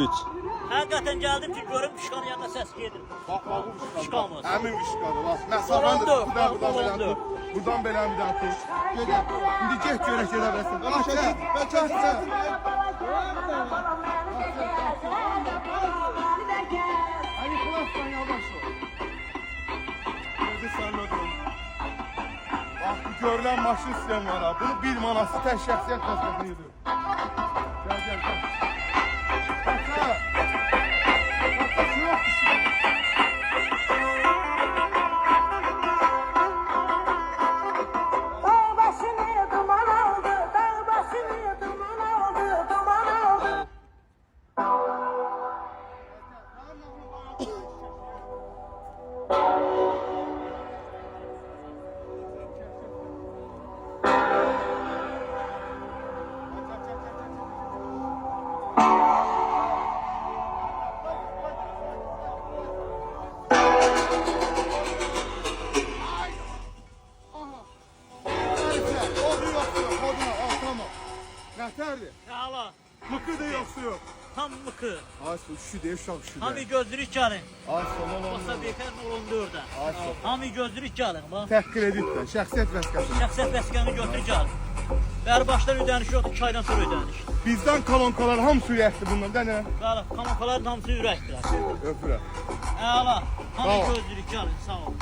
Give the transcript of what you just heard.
Həqiqətən gəldim ki, görüm Vişkanın yanına səs gedir. Bax, bu Vişkamız. Həmin Vişkadır, bax. Məsafən də buradan belə. Buradan belə bir dənə tut. Gedək. İndi get görək gedə bilirsən. Hadi xilasdan yavaş ol. Gözü sənlə dur. Bax, bu görülən maşın sistemi var ha. Bunu 1 manası tək şəxsiyyət xəstəsidir. Gəl. Nətərdir? Hala, Mıkı da yoxsa yox? tam mıkı. Ay, şu deyir, uşaq şu Hamı deyir. gözlürük gəlin. Ay, tamam. Masa bekar olundu orada. Ay, Hamı gözlürük gəlin. Bax, tək kreditlə, şəxsiyyət vəsiqəsi. şəxsiyyət vəsiqəni götür gəlin. Bəri başdan ödəniş yoxdur, 2 aydan sonra ödəniş. Bizdən kolonkalar hamısı ürəkdir bundan, da nə? Bəli, kamonkaların hamısı ürəkdir. Öpürəm. Hala, Sağ hamı ol. gözlürük gəlin, sağ ol.